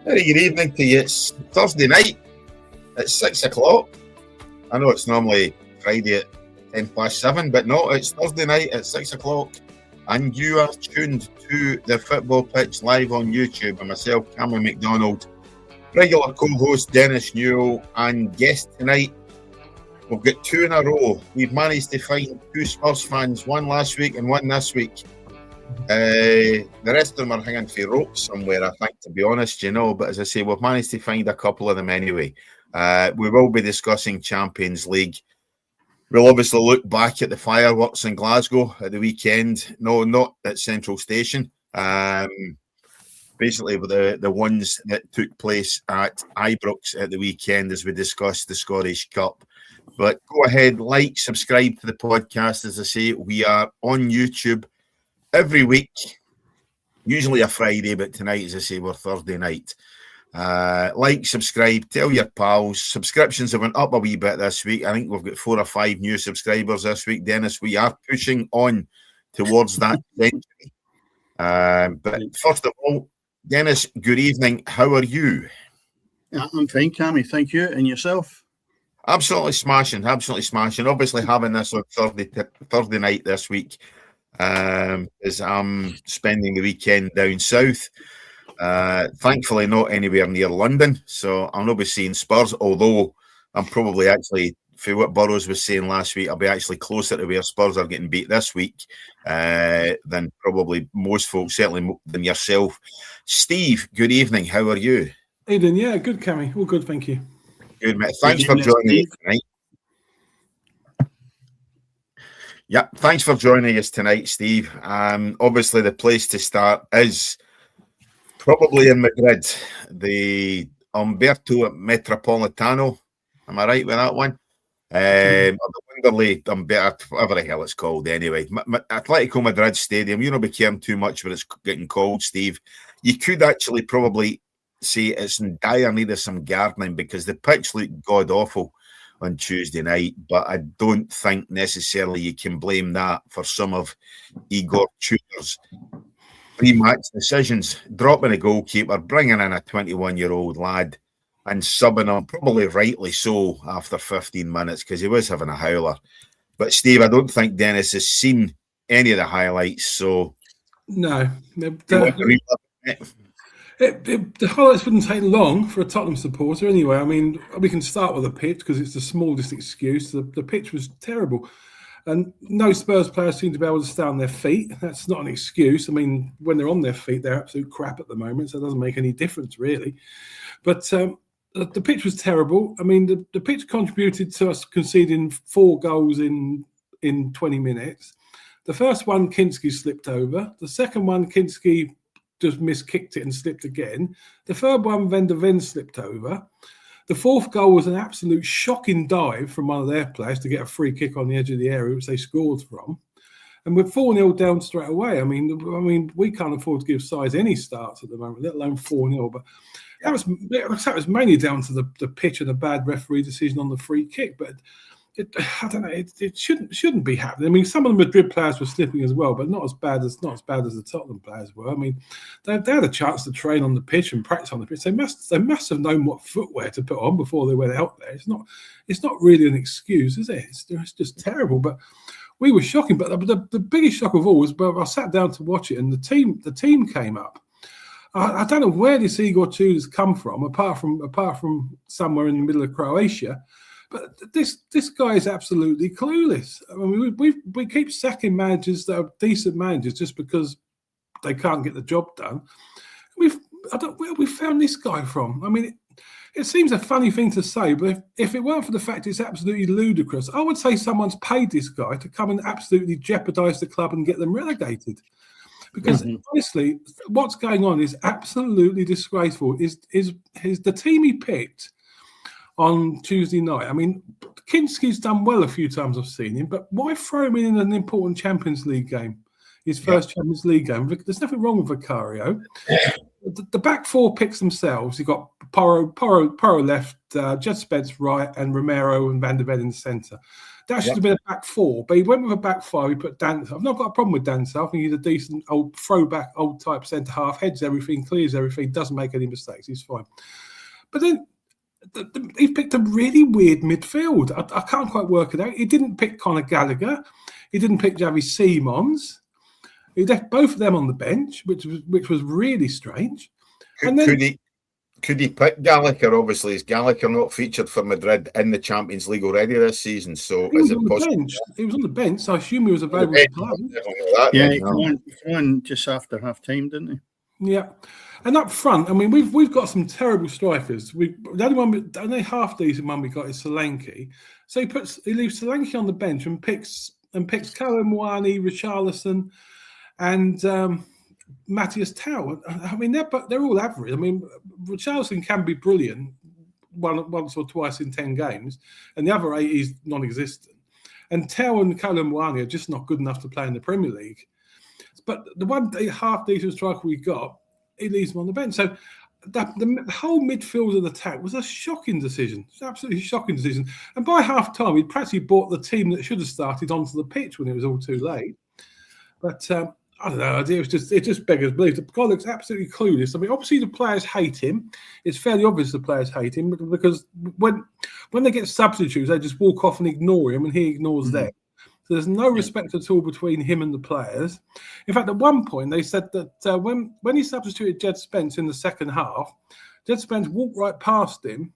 Very good evening to you. It's Thursday night at 6 o'clock. I know it's normally Friday at 7:10, but no, it's Thursday night at 6 o'clock. And you are tuned to the Football Pitch live on YouTube. And myself, Cameron McDonald, regular co-host Dennis Newell, and guest tonight. We've got two in a row. We've managed to find two Spurs fans, one last week and one this week. The rest of them are hanging for ropes somewhere, I think, to be honest, but as I say, we've managed to find a couple of them anyway. We will be discussing Champions League. We'll obviously look back at the fireworks in Glasgow at the weekend. No, not at Central Station. Basically, the ones that took place at Ibrox at the weekend as we discussed the Scottish Cup. But go ahead, like, subscribe to the podcast. As I say, we are on YouTube every week, usually a Friday, but tonight, as I say, we're Thursday night. Like, subscribe, tell your pals. Subscriptions have went up a wee bit this week. I think we've got 4 or 5 new subscribers this week, Dennis. We are pushing on towards that century. But first of all, Dennis, good evening. How are you? I'm fine, Cammy. Thank you. And yourself? Absolutely smashing. Obviously, having this on Thursday night this week, as I'm spending the weekend down south. Thankfully, not anywhere near London, so I'll not be seeing Spurs, although I'm probably actually, for what Burrows was saying last week, I'll be actually closer to where Spurs are getting beat this week than probably most folks, certainly than yourself. Steve, good evening. How are you? Aidan, yeah, good, Cammy. All good, thank you. Good, mate. Thanks for joining us tonight. Yeah, thanks for joining us tonight, Steve. Obviously, the place to start is probably in Madrid, the Umberto Metropolitano. Am I right with that one? Or the Wonderley Umberto, whatever the hell it's called anyway. Atletico Madrid Stadium. You don't be caring too much when it's getting cold, Steve. You could actually probably say it's in dire need of some gardening because the pitch looked god-awful on Tuesday night, but I don't think necessarily you can blame that for some of Igor Tudor's pre-match decisions, dropping a goalkeeper, bringing in a 21-year-old lad and subbing him, probably rightly so, after 15 minutes because he was having a howler. But Steve, I don't think Dennis has seen any of the highlights, so... No. The highlights wouldn't take long for a Tottenham supporter anyway. I mean, we can start with the pitch because it's the smallest excuse. The pitch was terrible. And no Spurs players seem to be able to stay on their feet. That's not an excuse. I mean, when they're on their feet, they're absolute crap at the moment, so it doesn't make any difference, really. But the pitch was terrible. I mean, the pitch contributed to us conceding 4 goals in 20 minutes. The first one, Kinski slipped over. The second one, Kinski just miskicked it and slipped again. The third one, Van der Ven slipped over. The fourth goal was an absolute shocking dive from one of their players to get a free kick on the edge of the area, which they scored from. And we're 4-0 down straight away. I mean, we can't afford to give sides any starts at the moment, let alone 4-0. But that was mainly down to the pitch and a bad referee decision on the free kick. But I don't know. It shouldn't be happening. I mean, some of the Madrid players were slipping as well, but not as bad as the Tottenham players were. I mean, they had a chance to train on the pitch and practice on the pitch. They must have known what footwear to put on before they went out there. It's not really an excuse, is it? It's just terrible. But we were shocking. But the biggest shock of all was, I sat down to watch it, and the team came up. I don't know where this Igor Tudor's come from, apart from somewhere in the middle of Croatia. But this guy is absolutely clueless. I mean, we keep sacking managers that are decent managers just because they can't get the job done. Where we found this guy from? I mean, it seems a funny thing to say, but if it weren't for the fact it's absolutely ludicrous, I would say someone's paid this guy to come and absolutely jeopardise the club and get them relegated. Because honestly, what's going on is absolutely disgraceful. Is the team he picked on Tuesday night? I mean, Kinski's done well a few times I've seen him, but why throw him in an important Champions League game? His first Champions League game. There's nothing wrong with Vicario. The back four picks themselves. You've got Porro left, Jed Spence right, and Romero and Van der Ven in the centre. That should have been a back four, but he went with a back five. He put Dan. I've not got a problem with Dan South. I think he's a decent old throwback, old type centre half. Heads everything, clears everything, doesn't make any mistakes. He's fine. But then he picked a really weird midfield. I can't quite work it out. He didn't pick Conor Gallagher. He didn't pick Javi Simons. He left both of them on the bench, which was really strange. And then could he pick Gallagher? Obviously, is Gallagher not featured for Madrid in the Champions League already this season? So he was on the bench. He was on the bench, so I assume he was available to play. Yeah, he came on just after half time, didn't he? Yeah, and up front, I mean, we've got some terrible strikers. The only half decent one we got is Solanke. So he leaves Solanke on the bench and picks Kolo Muani, Richarlison, and Matthias Tau. I mean, they're all average. I mean, Richarlison can be brilliant once or twice in 10 games, and the other 8 is non-existent. And Tau and Kolo Muani are just not good enough to play in the Premier League. But the one half decent striker we got, he leaves him on the bench. So the whole midfield and attack was a shocking decision. It's an absolutely shocking decision. And by half time, he'd practically brought the team that should have started onto the pitch when it was all too late. But I don't know. It just beggars belief. The guy looks absolutely clueless. I mean, obviously the players hate him. It's fairly obvious the players hate him because when they get substitutes, they just walk off and ignore him, and he ignores them. So there's no respect at all between him and the players. In fact, at one point they said that when he substituted Jed Spence in the second half, Jed Spence walked right past him,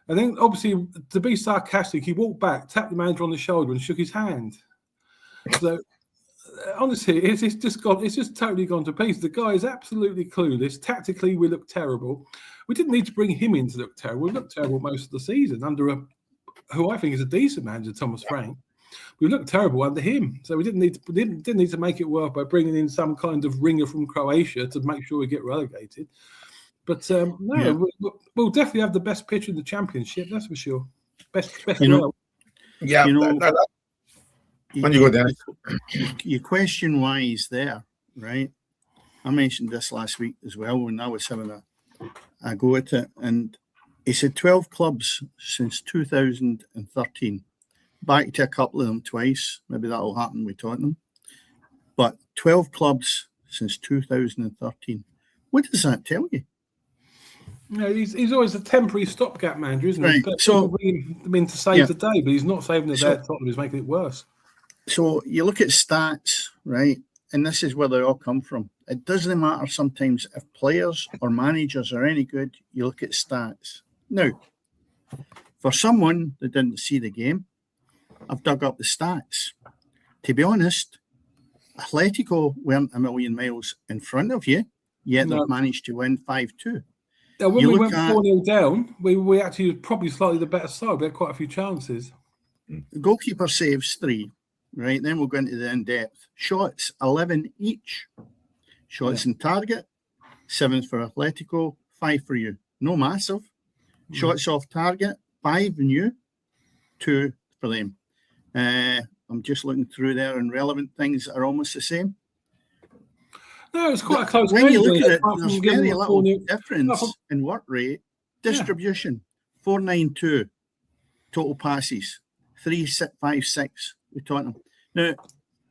and then obviously to be sarcastic, he walked back, tapped the manager on the shoulder, and shook his hand. So. Honestly, it's just totally gone to pieces. The guy is absolutely clueless. Tactically, we look terrible. We didn't need to bring him in to look terrible. We looked terrible most of the season under who I think is a decent manager, Thomas Frank. We looked terrible under him, so we didn't need to make it work by bringing in some kind of ringer from Croatia to make sure we get relegated. But we'll definitely have the best pitch in the Championship. That's for sure. Best. Yeah. When you go down, you question why he's there, right? I mentioned this last week as well when I was having a go at it, and he said 12 clubs since 2013. Back to a couple of them twice. Maybe that'll happen with Tottenham, but 12 clubs since 2013. What does that tell you? No, he's always a temporary stopgap manager, isn't he? Right. So, to save the day, but he's not saving the day at Tottenham. He's making it worse. So you look at stats, right? And this is where they all come from. It doesn't matter sometimes if players or managers are any good, you look at stats. Now, for someone that didn't see the game, I've dug up the stats. To be honest, Atletico weren't a million miles in front of you, yet they've managed to win 5-2. Now, when we went 4-0 down, we actually were probably slightly the better side. We had quite a few chances. Goalkeeper saves 3. Right, then we'll go into the in-depth. Shots, 11 each. Shots in target, 7 for Atletico, 5 for you. No massive. Shots off target, 5 in you, 2 for them. I'm just looking through there, and relevant things are almost the same. No, it's quite a close game. When you look at it, there's very little difference in work rate. Distribution, 492. Total passes, 356 with Tottenham. Now,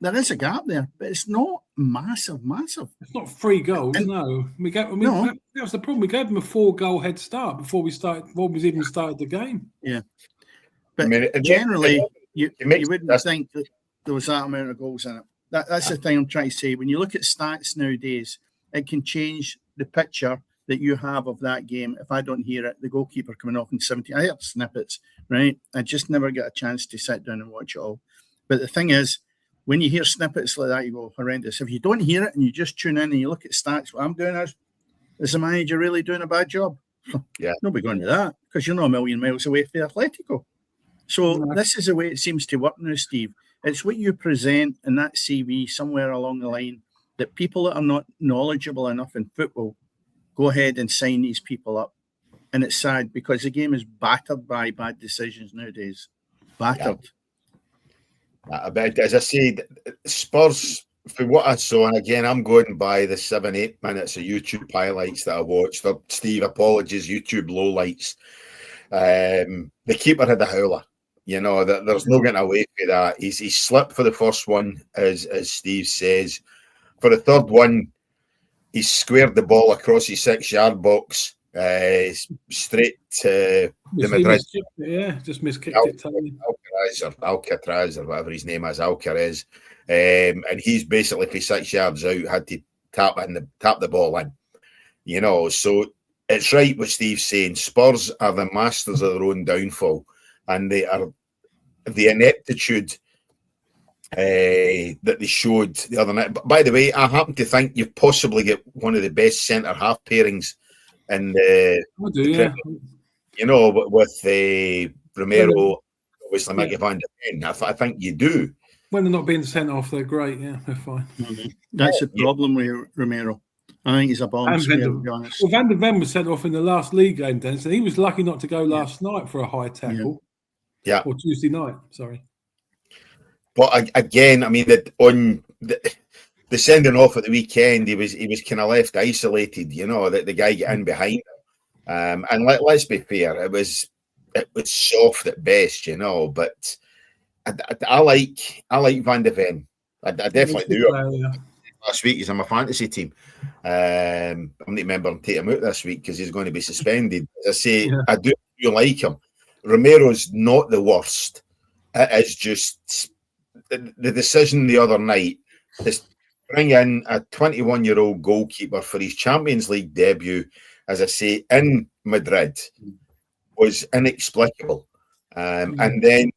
there is a gap there, but it's not massive. It's not 3 goals, no. That was the problem. We gave them a 4-goal head start before we even started the game. Yeah. But generally, you wouldn't think that there was that amount of goals in it. That's the thing I'm trying to say. When you look at stats nowadays, it can change the picture that you have of that game. If I don't hear it, the goalkeeper coming off in 70, I hear snippets, right? I just never get a chance to sit down and watch it all. But the thing is, when you hear snippets like that, you go, horrendous. If you don't hear it and you just tune in and you look at stats, what I'm doing is the manager really doing a bad job? Yeah. Nobody going to that because you're not a million miles away from Atletico. So this is the way it seems to work now, Steve. It's what you present in that CV somewhere along the line that people that are not knowledgeable enough in football go ahead and sign these people up. And it's sad because the game is battered by bad decisions nowadays. Battered. Yeah. As I said, Spurs, for what I saw, and again, I'm going by the 7-8 minutes of YouTube highlights that I watched. For Steve, apologies, YouTube lowlights. The keeper had a howler. You know, that there's no getting away with that. He's slipped for the first one, as Steve says. For the third one, he squared the ball across his 6-yard box, straight to the Madrid. Just miskicked it totally. Alcatraz, or whatever his name is, Alcaraz. And he's basically, for 6 yards out, had to tap the ball in. You know, so it's right what Steve's saying. Spurs are the masters of their own downfall, and they are the ineptitude that they showed the other night. But by the way, I happen to think you possibly get one of the best centre half pairings in the. I do, yeah. You know, with Romero, obviously Mickey van de Ven. I think you do. When they're not being sent off, they're great. Yeah, they're fine. Mm-hmm. That's the problem with Romero. I think he's a bomb. To be honest. Well, Van de Ven was sent off in the last league game, Dennis, and he was lucky not to go last night for a high tackle. Yeah. Or Tuesday night. Sorry. But again, I mean, on the sending off at the weekend, he was kind of left isolated. You know, that the guy get in behind him. And let's be fair, it was soft at best. You know, but I like Van de Ven. I definitely do. Last week he's on my fantasy team. I'm not remembering to take him out this week because he's going to be suspended. As I say, I do like him. Romero's not the worst. It is just the decision the other night is bring in a 21-year-old goalkeeper for his Champions League debut, as I say, in Madrid, was inexplicable. And then,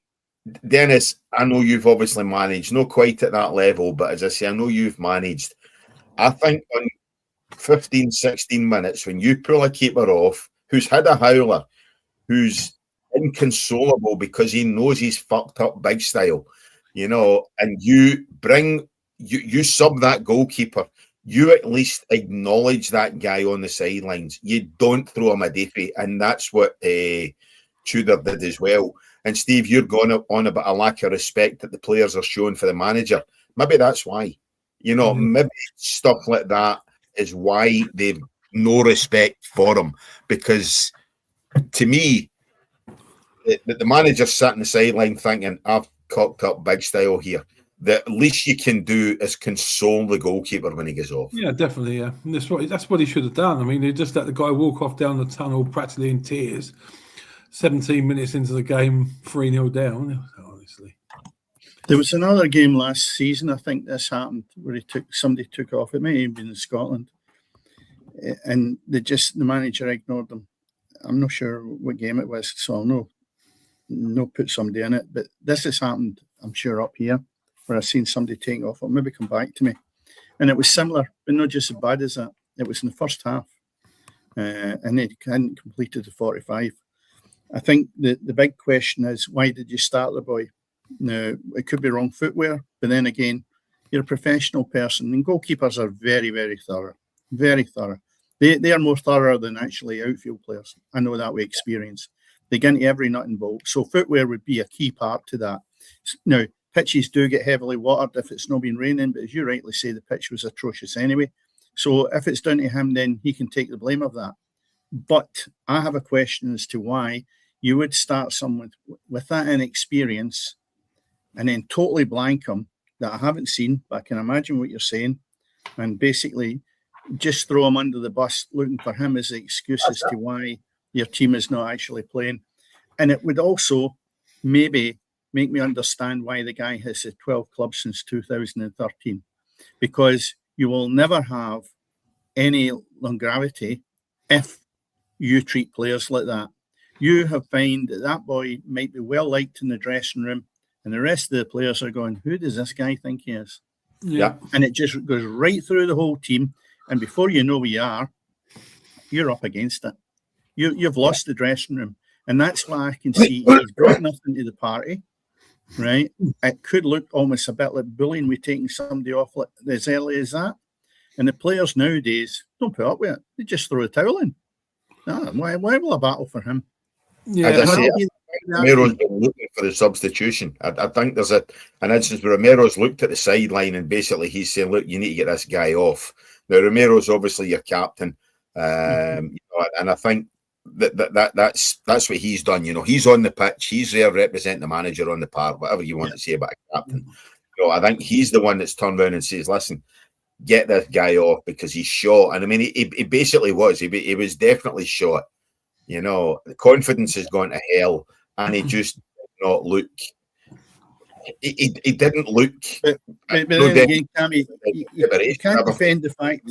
Dennis, I know you've obviously managed, not quite at that level, but as I say, I know you've managed. I think on 15, 16 minutes, when you pull a keeper off who's had a howler, who's inconsolable because he knows he's fucked up big style, you know, and you sub that goalkeeper, you at least acknowledge that guy on the sidelines. You don't throw him a diffie, and that's what Tudor did as well. And Steve, you're going on about a lack of respect that the players are showing for the manager. Maybe that's why. You know, maybe stuff like that is why they've no respect for him. Because to me, the manager's sat on the sideline thinking, I've cocked up big style here. The least you can do is console the goalkeeper when he goes off. Yeah, definitely, yeah. And that's what he should have done. I mean, he just let the guy walk off down the tunnel practically in tears. 17 minutes into the game, 3-0 down, honestly. There was another game last season, I think this happened, where somebody took off. It may have been in Scotland. And the manager ignored them. I'm not sure what game it was, so I'll no put somebody in it. But this has happened, I'm sure, up here, where I've seen somebody take off. It'll maybe come back to me. And it was similar, but not just as bad as that. It was in the first half. And they hadn't completed the 45. I think the big question is, why did you start the boy? Now, it could be wrong footwear, but then again, you're a professional person, and goalkeepers are very, very thorough. Very thorough. They are more thorough than actually outfield players. I know that with experience. They get into every nut and bolt. So footwear would be a key part to that. Now, pitches do get heavily watered if it's not been raining, but as you rightly say, the pitch was atrocious anyway. So if it's down to him, then he can take the blame of that. But I have a question as to why you would start someone with that inexperience and then totally blank him that I haven't seen, but I can imagine what you're saying, and basically just throw him under the bus, looking for him as the excuse as to why your team is not actually playing. And it would also maybe make me understand why the guy has had 12 clubs since 2013, because you will never have any longevity if you treat players like that. You have found that boy might be well liked in the dressing room, and the rest of the players are going, who does this guy think he is? Yeah. And it just goes right through the whole team. And before you know where you are, you're up against it. You've lost the dressing room. And that's why I can see he's brought nothing to the party, right? It could look almost a bit like bullying with taking somebody off as early as that. And the players nowadays don't put up with it. They just throw a towel in. No, why will I battle for him? Yeah, as I say, Romero's been looking for the substitution. I think there's an instance where Romero's looked at the sideline and basically he's saying, look, you need to get this guy off. Now, Romero's obviously your captain, you know, and I think that's what he's done. You know, he's on the pitch, he's there representing the manager on the park, whatever you want to say about a captain. You know, I think he's the one that's turned around and says, "Listen, get this guy off because he's shot." And I mean, he basically was. He was definitely shot. You know, the confidence has gone to hell, and he just did not look. He didn't look. But then again, Cammy, you can't defend the fact.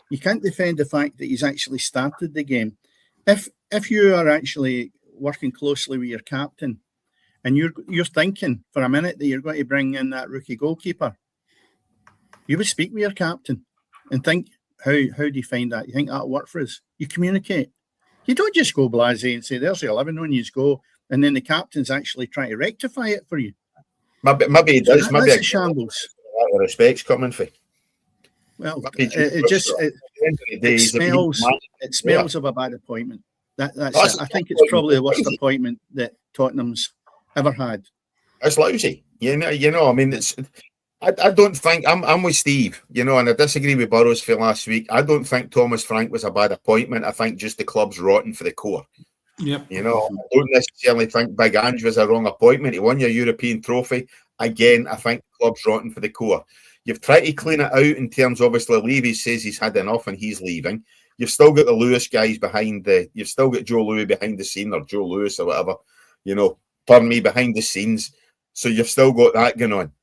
You can't defend the fact that he's actually started the game. If you are actually working closely with your captain, and you're thinking for a minute that you're going to bring in that rookie goalkeeper, you would speak with your captain and think, how do you find that? You think that'll work for us? You communicate. You don't just go blasé and say, "There's the 11 when you go," and then the captain's actually trying to rectify it for you. Maybe he does. Maybe that's a shambles. Respect's coming for. Well, it smells of a bad appointment. That's it. I think it's probably the worst appointment that Tottenham's ever had. It's lousy. You know. I mean, it's. I don't think I'm with Steve. You know, and I disagree with Burrows for last week. I don't think Thomas Frank was a bad appointment. I think just the club's rotten for the core. Yep. You know, I don't necessarily think Big Ange was a wrong appointment. He won your European trophy. Again, I think the club's rotten for the core. You've tried to clean it out in terms, obviously, Levy says he's had enough and he's leaving. You've still got the Lewis guys you've still got Joe Louis behind the scene, or Joe Lewis or whatever, you know, pardon me, behind the scenes. So you've still got that going on.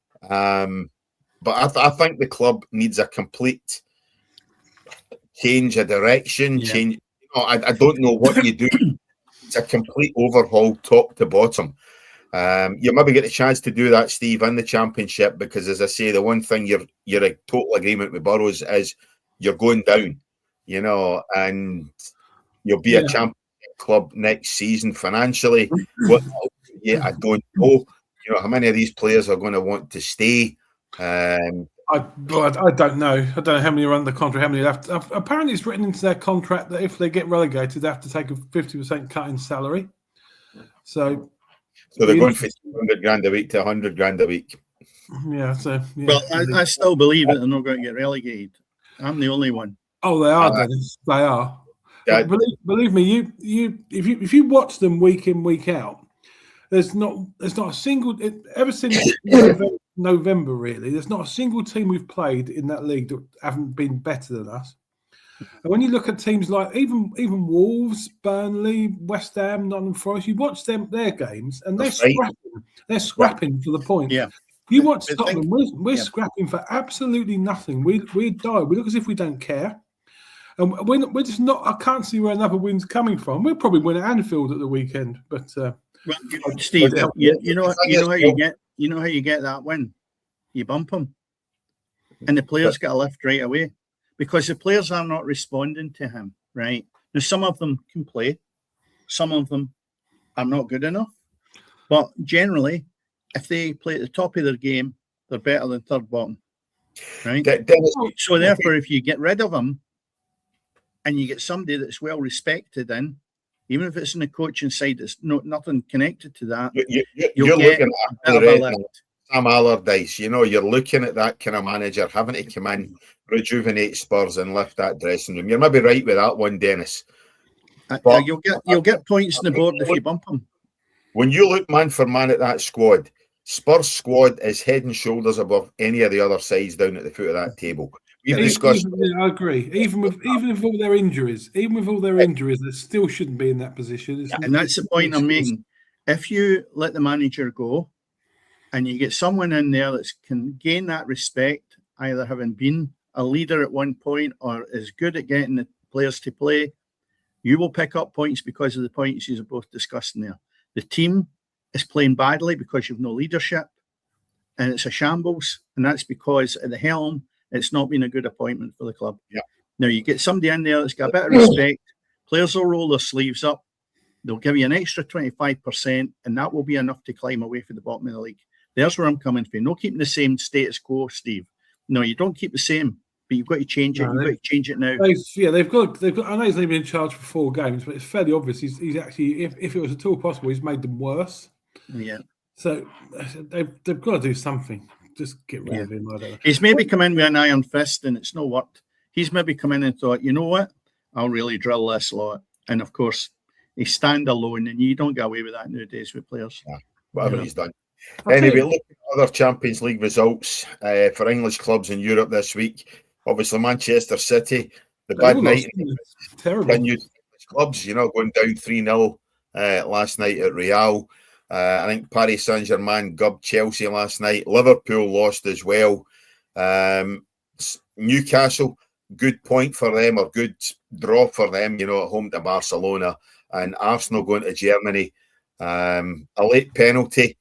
But I think the club needs a complete change of direction, change. You know, I don't know what you do. It's a complete overhaul, top to bottom. You maybe get a chance to do that, Steve, in the Championship, because, as I say, the one thing you're in total agreement with Burrows is you're going down, you know, and you'll be a Championship club next season financially. I don't know. You know, how many of these players are going to want to stay? I don't know. I don't know how many are under contract, how many left. Apparently, it's written into their contract that if they get relegated, they have to take a 50% cut in salary. So they're going from 200 grand a week to 100 grand a week. Yeah. So well, I still believe that they're not going to get relegated. I'm the only one. Oh, they are, Dennis. They are. Yeah. Believe me, if you watch them week in, week out, there's not a single ever since November really. There's not a single team we've played in that league that haven't been better than us. And when you look at teams like even Wolves, Burnley, West Ham, Nottingham Forest, you watch their games and they're scrapping for the point. Yeah. You watch Tottenham, we're scrapping for absolutely nothing. We die. We look as if we don't care. And we're just not. I can't see where another win's coming from. We'll probably win at Anfield at the weekend, but. Well, Steve, you know how you get that win. You bump them, and the players get a lift right away because the players are not responding to him. Right now, some of them can play, some of them are not good enough. But generally, if they play at the top of their game, they're better than third bottom. Right. So therefore, if you get rid of them, and you get somebody that's well respected in. Even if it's in the coaching side, it's nothing connected to that. You're looking at Sam Allardyce. You know, you're looking at that kind of manager having to come in, rejuvenate Spurs, and lift that dressing room. You're maybe right with that one, Dennis. But you'll get points on the board if you bump them. When you look man for man at that squad, Spurs squad is head and shoulders above any of the other sides down at the foot of that table. I agree. Even with all their injuries, they still shouldn't be in that position. And that's the point I'm making. If you let the manager go, and you get someone in there that can gain that respect, either having been a leader at one point or is good at getting the players to play, you will pick up points because of the points you're both discussing there. The team is playing badly because you've no leadership, and it's a shambles, and that's because at the helm. It's not been a good appointment for the club. Yeah. Now you get somebody in there that's got a bit of respect. Players will roll their sleeves up. They'll give you an extra 25%, and that will be enough to climb away from the bottom of the league. There's where I'm coming from. No keeping the same status quo, Steve. No, you don't keep the same, but you've got to change it. You've got to change it now. They've got. I know he's only been in charge for 4 games, but it's fairly obvious he's actually, if it was at all possible, he's made them worse. Yeah. So they've got to do something. Just get rid of him. I don't know. He's maybe come in with an iron fist and it's not worked. He's maybe come in and thought, you know what? I'll really drill this lot. And of course, He's standalone, and you don't get away with that nowadays with players. Yeah, whatever he's done. Anyway, look at other Champions League results for English clubs in Europe this week. Obviously, Manchester City, the bad night. Terrible. English clubs, going down 3-0 last night at Real. I think Paris Saint-Germain gubbed Chelsea last night. Liverpool lost as well. Newcastle, good point for them, or good draw for them, at home to Barcelona. And Arsenal going to Germany. A late penalty.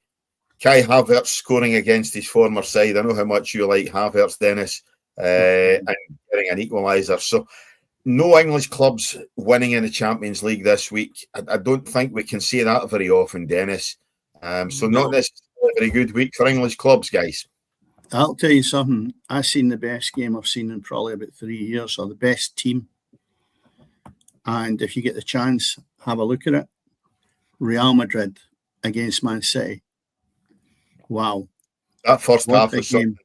Kai Havertz scoring against his former side. I know how much you like Havertz, Dennis, and getting an equaliser. So no English clubs winning in the Champions League this week. I don't think we can say that very often, Dennis. So not necessarily a very good week for English clubs, guys. I'll tell you something. I've seen the best game I've seen in probably about 3 years, or the best team. And if you get the chance, have a look at it. Real Madrid against Man City. Wow. That first half was something.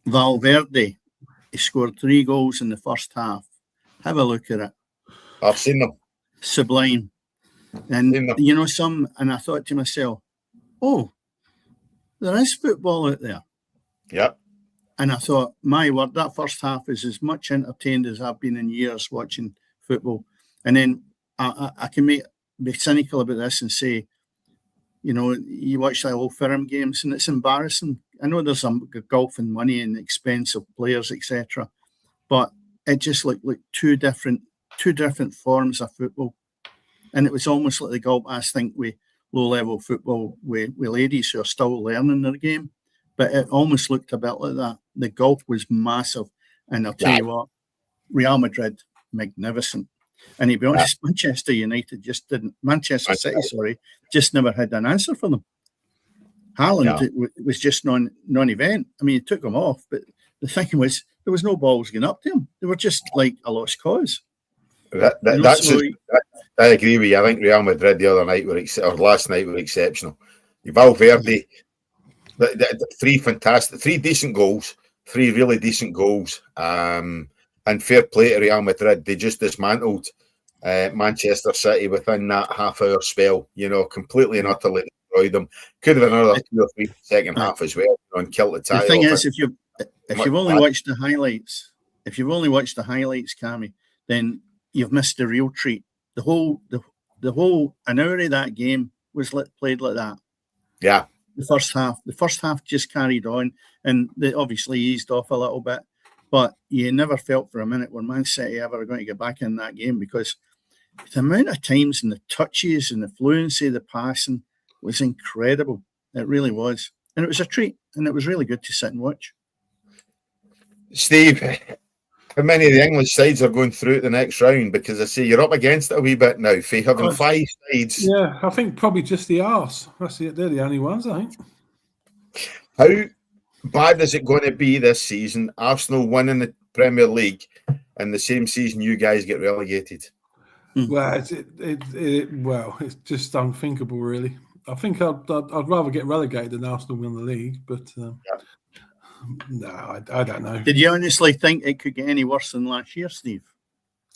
Valverde, he scored 3 goals in the first half. Have a look at it. I've seen them. Sublime. And and I thought to myself, oh, there is football out there. Yeah. And I thought, my word, that first half is as much entertained as I've been in years watching football. And then I can be cynical about this and say, you watch the old firm games and it's embarrassing. I know there's some golf and money and expensive players, etc. But it just looked like two different forms of football. And it was almost like the golf, I think, with low-level football with ladies who are still learning their game. But it almost looked a bit like that. The golf was massive. And I'll tell you what, Real Madrid, magnificent. And to be honest, Manchester City, just never had an answer for them. Haaland was just non-event. I mean, he took them off, but the thing was, there was no balls going up to him. They were just like a lost cause. I agree with you. I think Real Madrid last night were exceptional. Valverde, three decent goals, 3 really decent goals. And fair play to Real Madrid. They just dismantled Manchester City within that half-hour spell, completely and utterly destroyed them. Could have another 2 or 3 second half as well, and killed the tie. The thing is, if you've only watched the highlights, Cammy, then you've missed the real treat. The whole an hour of that game was played like that. Yeah. The first half just carried on, and they obviously eased off a little bit. But you never felt for a minute were Man City ever going to get back in that game, because the amount of times and the touches and the fluency of the passing was incredible. It really was. And it was a treat, and it was really good to sit and watch. Steve, how many of the English sides are going through the next round? Because I see you're up against it a wee bit now, Faye, having 5 sides. Yeah, I think probably just the arse. They're the only ones, I think. How bad is it going to be this season? Arsenal winning the Premier League, and the same season you guys get relegated. Well, it's just unthinkable, really. I think I'd rather get relegated than Arsenal win the league, but no, I don't know. Did you honestly think it could get any worse than last year, Steve?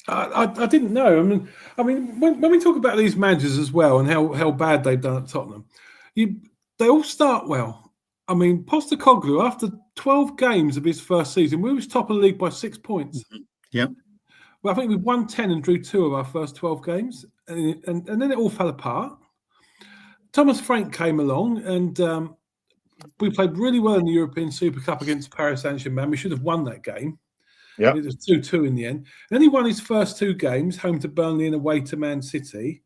I didn't know. I mean, when we talk about these managers as well and how bad they've done at Tottenham, they all start well. I mean, Postecoglou, after 12 games of his first season, we was top of the league by 6 points. Yep. Well, I think we won 10 and drew 2 of our first 12 games, and then it all fell apart. Thomas Frank came along, and we played really well in the European Super Cup against Paris Saint-Germain. We should have won that game. Yeah, it was 2-2 in the end. And then he won his first 2 games, home to Burnley and away to Man City.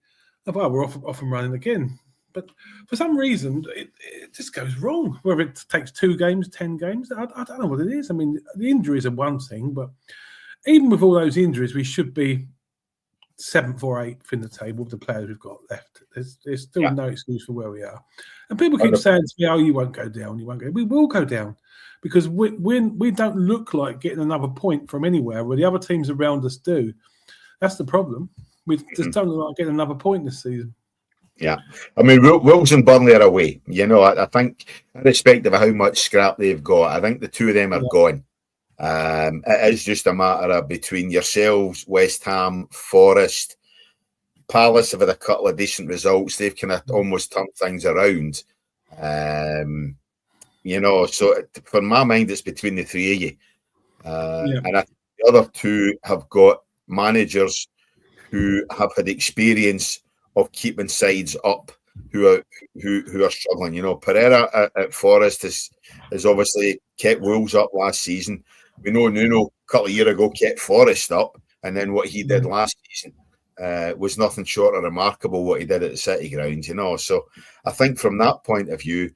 Oh, we're off and running again. But for some reason, it just goes wrong. Whether it takes 2 games, 10 games, I don't know what it is. I mean, the injuries are one thing, but even with all those injuries, we should be 7th or 8th in the table with the players we've got left. There's still no excuse for where we are. And people keep saying to me, "Oh, you won't go down. You won't go." We will go down because we don't look like getting another point from anywhere where the other teams around us do. That's the problem. We just don't look like getting another point this season. Yeah, I mean, Wolves and Burnley are away. I think, irrespective of how much scrap they've got, I think the 2 of them are gone. It is just a matter of between yourselves, West Ham, Forest, Palace have had a couple of decent results. They've kind of almost turned things around. So for my mind, it's between the three of you. And I think the other two have got managers who have had experience of keeping sides up who are struggling. Pereira at Forest has obviously kept Wolves up last season. We know Nuno a couple of years ago kept Forest up, and then what he did last season was nothing short of remarkable what he did at the City Ground. So I think from that point of view,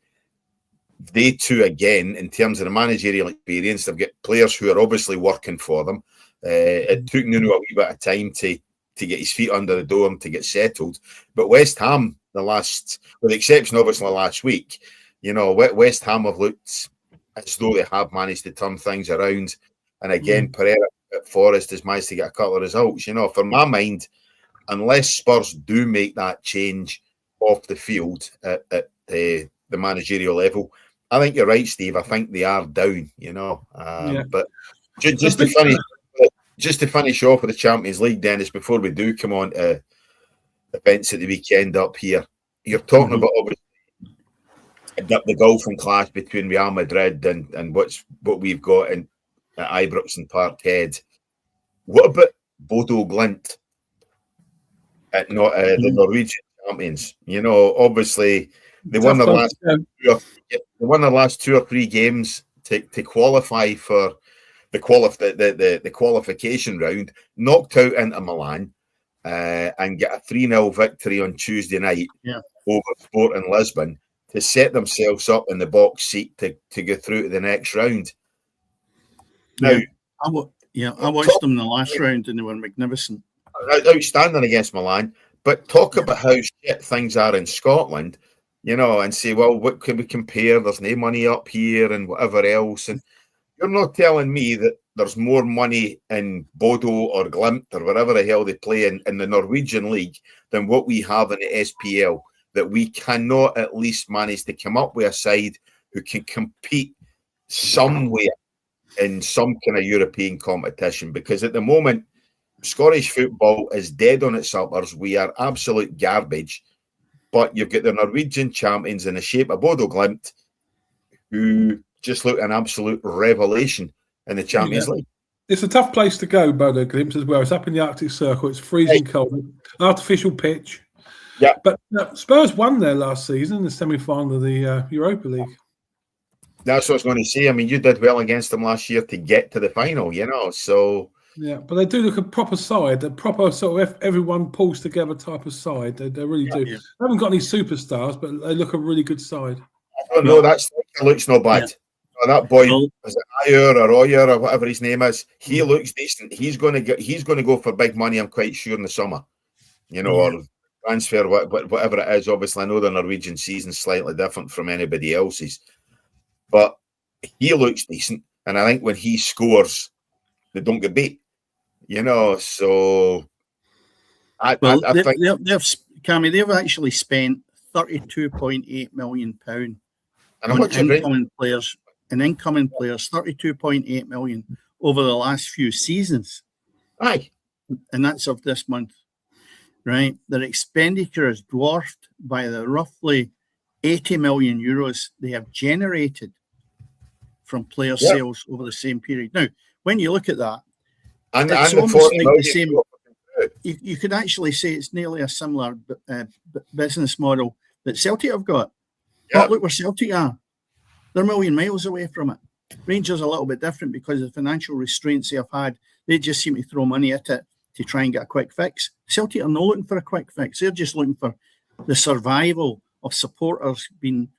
they two, again, in terms of the managerial experience, they've got players who are obviously working for them. It took Nuno a wee bit of time to get his feet under the door and to get settled. But West Ham, with the exception obviously last week, West Ham have looked as though they have managed to turn things around. And again, Pereira at Forest has managed to get a couple of results. For my mind, unless Spurs do make that change off the field at the managerial level, I think you're right, Steve. I think they are down, But just to finish off with the Champions League, Dennis, before we do come on to events at the weekend up here, you're talking about obviously the golfing clash between Real Madrid and what we've got at Ibrox and Parkhead. What about Bodo Glimt at the Norwegian champions? Obviously they won the last 2 or 3 games to qualify for the qualification round, knocked out into Milan, and get a 3-0 victory on Tuesday night over Sporting Lisbon to set themselves up in the box seat to go through to the next round. Now, I watched them in the last round and they were magnificent. Outstanding against Milan. But talk about how shit things are in Scotland, and say, well, what can we compare? There's no money up here and whatever else. And you're not telling me that there's more money in Bodo or Glimt or whatever the hell they play in the Norwegian League than what we have in the SPL, that we cannot at least manage to come up with a side who can compete somewhere in some kind of European competition. Because at the moment, Scottish football is dead on its uppers. We are absolute garbage. But you've got the Norwegian champions in the shape of Bodo Glimt, who just look an absolute revelation in the Champions League. It's a tough place to go, Bodo Glimt, as well. It's up in the Arctic Circle. It's freezing cold. Artificial pitch. Yeah. But Spurs won there last season in the semi-final of the Europa League. That's what I was going to say. I mean, you did well against them last year to get to the final, so... Yeah, but they do look a proper side, a proper sort of everyone pulls together type of side. They really do. Yeah. They haven't got any superstars, but they look a really good side. I don't know. That looks not bad. Yeah. That boy, is it Ayer or Oyer or whatever his name is? He looks decent. He's going to go for big money, I'm quite sure, in the summer. Or transfer, whatever it is. Obviously, I know the Norwegian season's slightly different from anybody else's, but he looks decent. And I think when he scores, they don't get beat. So I think they've actually spent £32.8 million on incoming players, 32.8 million over the last few seasons. Aye. And that's of this month. Right. Their expenditure is dwarfed by the roughly 80 million euros they have generated from player sales over the same period. Now, when you look at that, and it's the almost like the same. You could actually say it's nearly a similar business model that Celtic have got. Yeah. But look where Celtic are. They're a million miles away from it. Rangers are a little bit different because of the financial restraints they have had. They just seem to throw money at it to try and get a quick fix. Celtic are not looking for a quick fix. They're just looking for the survival of supporters being,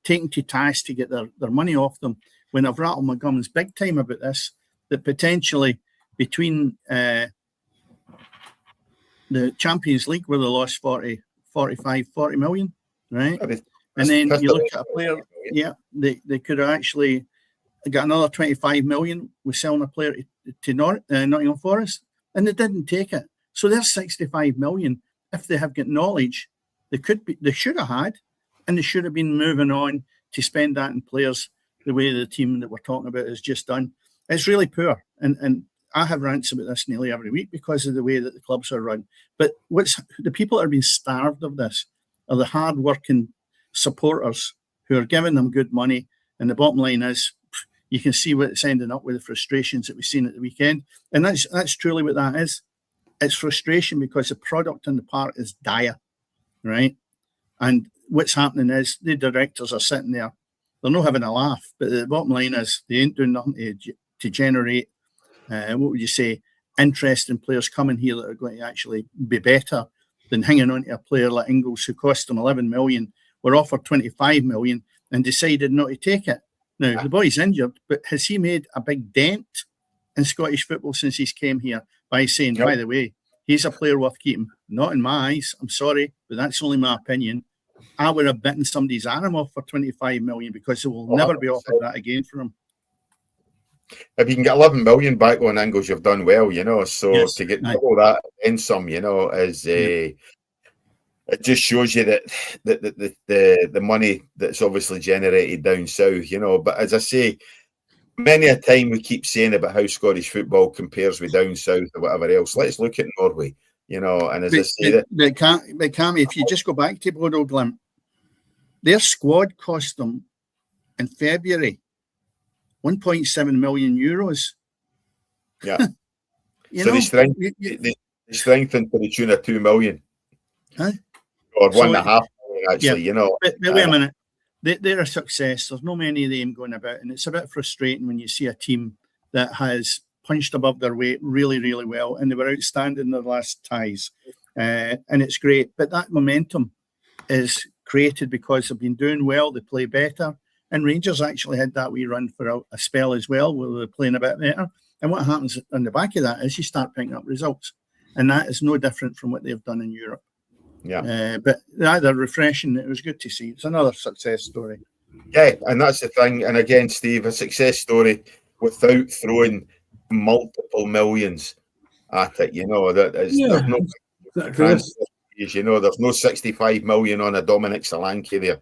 taken to task to get their money off them. When I've rattled my gums big time about this, that potentially between the Champions League where they lost 40 million, right? And then you look at a player, they could have actually got another 25 million with selling a player to Nottingham Forest, and they didn't take it. So there's 65 million. If they have got knowledge, they should have had, and they should have been moving on to spend that in players the way the team that we're talking about has just done. It's really poor, and I have rants about this nearly every week because of the way that the clubs are run. But the people that are being starved of this are the hard-working supporters who are giving them good money. And the bottom line is, you can see what it's ending up with, the frustrations that we've seen at the weekend. And that's truly what that is. It's frustration because the product in the park is dire, right? And what's happening is the directors are sitting there. They're not having a laugh. But the bottom line is they ain't doing nothing to generate, what would you say, interest in players coming here that are going to actually be better than hanging on to a player like Ingles, who cost them 11 million, were offered 25 million and decided not to take it. Now, the boy's injured, but has he made a big dent in Scottish football since he's came here by saying, by the way, he's a player worth keeping? Not in my eyes. I'm sorry, but that's only my opinion. I would have bitten somebody's arm off for 25 million because they will never be offered that again for him. If you can get 11 million back on Ingles, you've done well, So yes, to get all that in some, is it just shows you that the money that's obviously generated down south, But as I say, many a time we keep saying about how Scottish football compares with down south or whatever else. Let's look at Norway, And as I say, they can't. If you just go back to Bodo Glimt, their squad cost them in February 1.7 million euros. Yeah. They strengthened to the tune of 2 million. Huh? Or 1.5 million, actually, But wait a minute. They're a success. There's no many of them going about. And it's a bit frustrating when you see a team that has punched above their weight really, really well. And they were outstanding in their last ties. And it's great. But that momentum is created because they've been doing well. They play better. And Rangers actually had that wee run for a spell as well, where they're playing a bit better. And what happens on the back of that is you start picking up results. And that is no different from what they've done in Europe. Yeah. But they're refreshing. It was good to see. It's another success story. Yeah, and that's the thing. And again, Steve, a success story without throwing multiple millions at it. That is, there's no there's no 65 million on a Dominic Solanke there.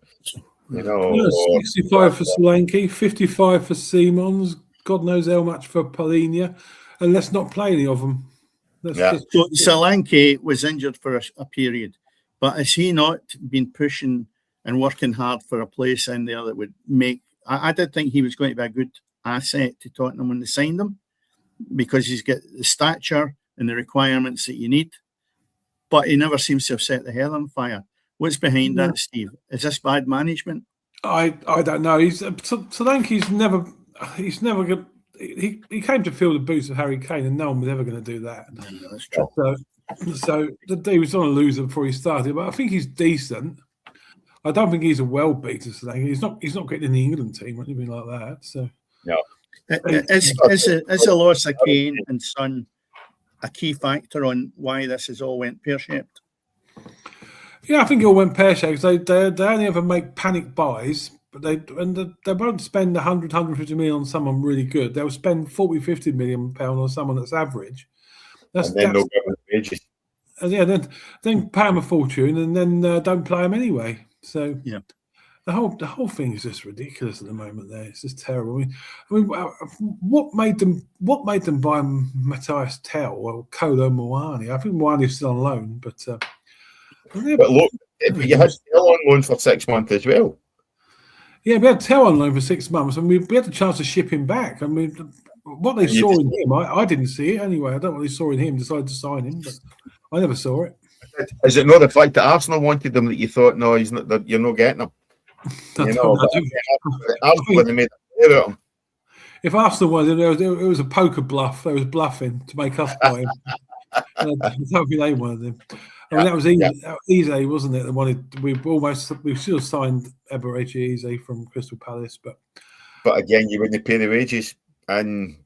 65 for Solanke, 55 for Simons, God knows how much for Palhinha, and let's not play any of them. So Solanke was injured for a period, but has he not been pushing and working hard for a place in there that would make... I did think he was going to be a good asset to Tottenham when they signed him, because he's got the stature and the requirements that you need, but he never seems to have set the hell on fire. What's behind that, Steve? Is this bad management? I don't know. Solanke's never good. He came to fill the boots of Harry Kane, and no one was ever going to do that. No, that's true. So he was on a loser before he started, but I think he's decent. I don't think he's a well beater. Solanke. He's not getting in the England team or anything like that. So no. Is the loss of Kane and Son a key factor on why this has all went pear-shaped? Yeah, I think it all went pear-shaped. They only ever make panic buys, but they won't spend 100, 150 million on someone really good. They'll spend 40, 50 million pounds on someone that's average. Wages. Then pay them a fortune and then don't play them anyway. So yeah, the whole thing is just ridiculous at the moment. There, it's just terrible. I mean, what made them buy Matthias Tell or Kolo Muani? I think Muani's still on loan, but look, you had Tell on loan for 6 months as well. Yeah, we had Tell on loan for 6 months, and we had the chance to ship him back. I mean, what they saw in him, I didn't see it anyway. I don't know what they saw in him, decided to sign him, but I never saw it. Is it not the fact that Arsenal wanted him that you thought, no, he's not? You're not getting him. Arsenal made a player out of him. If Arsenal wanted him, it was a poker bluff. They was bluffing to make us buy him. I don't think they wanted him. I mean, that was easy, wasn't it? We should have signed Eberechi Eze from Crystal Palace, but again, you wouldn't pay the wages, and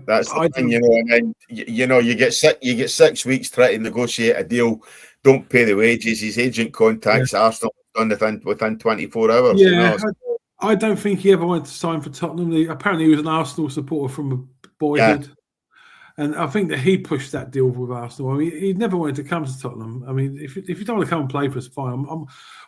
that's the thing, And then you get 6 weeks trying to negotiate a deal. Don't pay the wages. His agent contacts Arsenal within 24 hours. Yeah, I don't think he ever wanted to sign for Tottenham. Apparently, he was an Arsenal supporter from boyhood. And I think that he pushed that deal with Arsenal. I mean, he never wanted to come to Tottenham. I mean, if you don't want to come and play for us, fine.